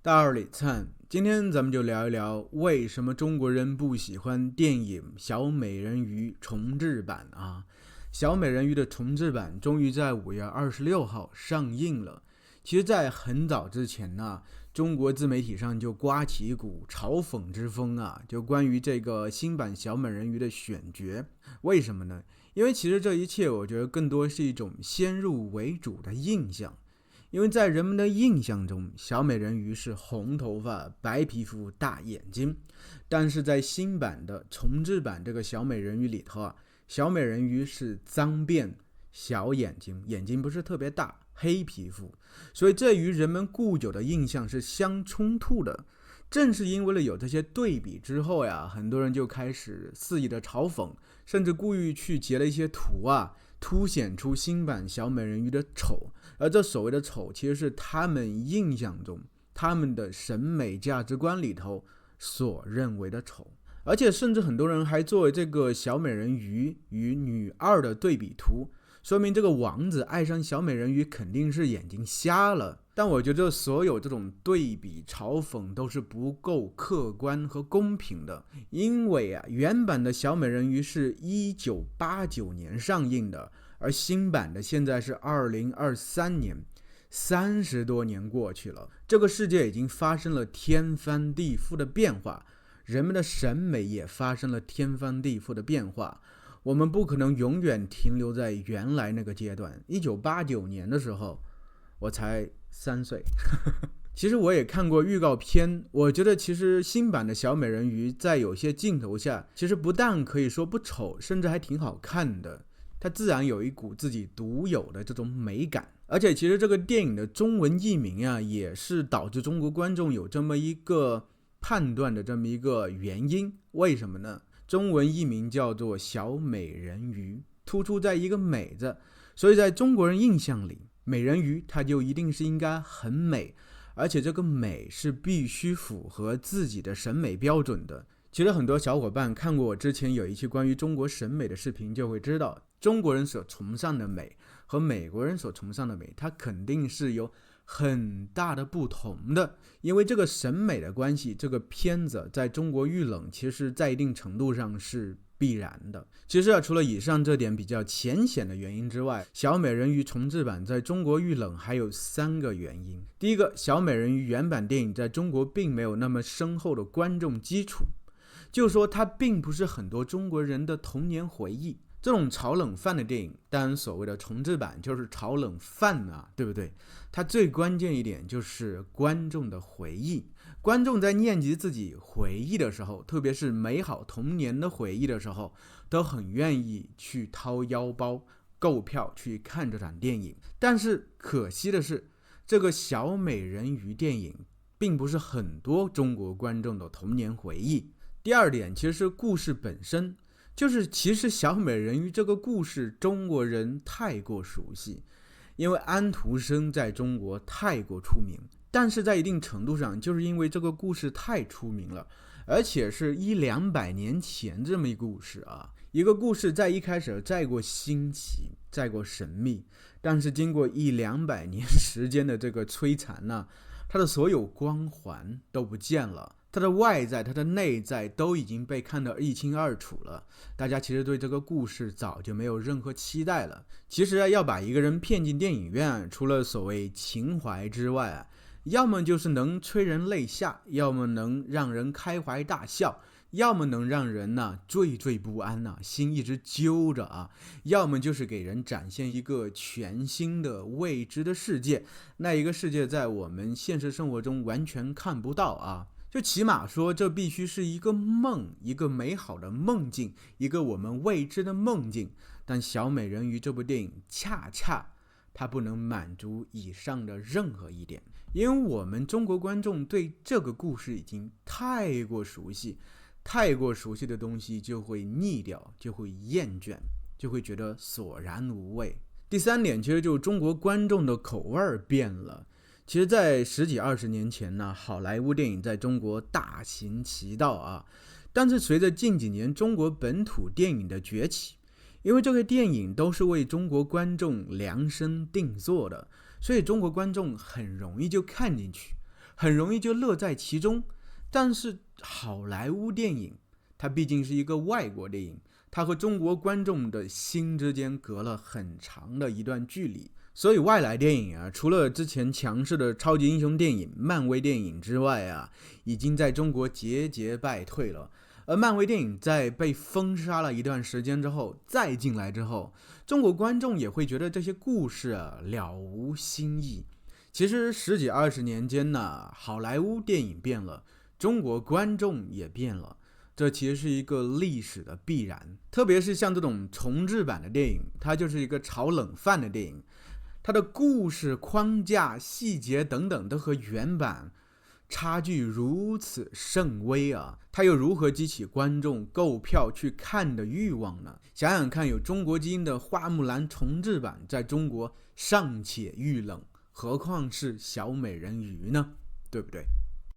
大二李灿，今天咱们就聊一聊为什么中国人不喜欢电影《小美人鱼》重制版啊。小美人鱼的重制版终于在5月26号上映了。其实，在很早之前呢，中国自媒体上就刮起一股嘲讽之风啊，就关于这个新版小美人鱼的选角。为什么呢？因为其实这一切，我觉得更多是一种先入为主的印象。因为在人们的印象中，小美人鱼是红头发、白皮肤、大眼睛，但是在新版的重制版这个小美人鱼里头啊，小美人鱼是脏辫、小眼睛，眼睛不是特别大，黑皮肤，所以这与人们固有的印象是相冲突的。正是因为了有这些对比之后呀，很多人就开始肆意的嘲讽，甚至故意去截了一些图啊，凸显出新版小美人鱼的丑。而这所谓的丑，其实是他们印象中、他们的审美价值观里头所认为的丑。而且甚至很多人还作为这个小美人鱼与女二的对比图，说明这个王子爱上小美人鱼肯定是眼睛瞎了。但我觉得所有这种对比嘲讽都是不够客观和公平的，因为原版的小美人鱼是1989年上映的，而新版的现在是2023年，30多年过去了，这个世界已经发生了天翻地覆的变化，人们的审美也发生了天翻地覆的变化。我们不可能永远停留在原来那个阶段。1989年的时候，我才3岁。其实我也看过预告片，我觉得其实新版的小美人鱼在有些镜头下，其实不但可以说不丑，甚至还挺好看的。它自然有一股自己独有的这种美感。而且其实这个电影的中文译名啊，也是导致中国观众有这么一个判断的这么一个原因。为什么呢？中文译名叫做小美人鱼，突出在一个美字，所以在中国人印象里，美人鱼它就一定是应该很美，而且这个美是必须符合自己的审美标准的。其实很多小伙伴看过我之前有一期关于中国审美的视频，就会知道中国人所崇尚的美和美国人所崇尚的美，它肯定是有很大的不同的。因为这个审美的关系，这个片子在中国遇冷，其实在一定程度上是必然的。其实除了以上这点比较浅显的原因之外，小美人鱼重制版在中国遇冷还有3个原因。第一个，小美人鱼原版电影在中国并没有那么深厚的观众基础，就是说它并不是很多中国人的童年回忆。这种炒冷饭的电影，当然所谓的重制版就是炒冷饭啊，对不对？它最关键一点就是观众的回忆。观众在念及自己回忆的时候，特别是美好童年的回忆的时候，都很愿意去掏腰包购票去看这场电影。但是可惜的是，这个小美人鱼电影并不是很多中国观众的童年回忆。第二点，其实是故事本身，就是其实小美人鱼这个故事中国人太过熟悉，因为安徒生在中国太过出名。但是在一定程度上，就是因为这个故事太出名了，而且是100-200年前这么一个故事啊，一个故事在一开始再过新奇，再过神秘，但是经过100-200年时间的这个摧残呢，它的所有光环都不见了，它的外在、它的内在都已经被看得一清二楚了。大家其实对这个故事早就没有任何期待了。其实要把一个人骗进电影院，除了所谓情怀之外要么就是能催人泪下，要么能让人开怀大笑，要么能让人惴惴不安心一直揪着要么就是给人展现一个全新的未知的世界，那一个世界在我们现实生活中完全看不到就起码说这必须是一个梦，一个美好的梦境，一个我们未知的梦境。但小美人鱼这部电影恰恰它不能满足以上的任何一点，因为我们中国观众对这个故事已经太过熟悉，太过熟悉的东西就会腻掉，就会厌倦，就会觉得索然无味。第三点，其实就是中国观众的口味变了。其实在10几20年前呢，好莱坞电影在中国大行其道但是随着近几年中国本土电影的崛起，因为这个电影都是为中国观众量身定做的，所以中国观众很容易就看进去，很容易就乐在其中。但是好莱坞电影它毕竟是一个外国电影，它和中国观众的心之间隔了很长的一段距离，所以外来电影啊，除了之前强势的超级英雄电影、漫威电影之外啊，已经在中国节节败退了。而漫威电影在被封杀了一段时间之后，再进来之后，中国观众也会觉得这些故事啊了无新意。其实十几20年间呢，好莱坞电影变了，中国观众也变了。这其实是一个历史的必然，特别是像这种重制版的电影，它就是一个炒冷饭的电影，它的故事框架、细节等等都和原版差距如此甚微啊，它又如何激起观众购票去看的欲望呢？想想看，有中国基因的花木兰重制版在中国尚且遇冷，何况是小美人鱼呢？对不对？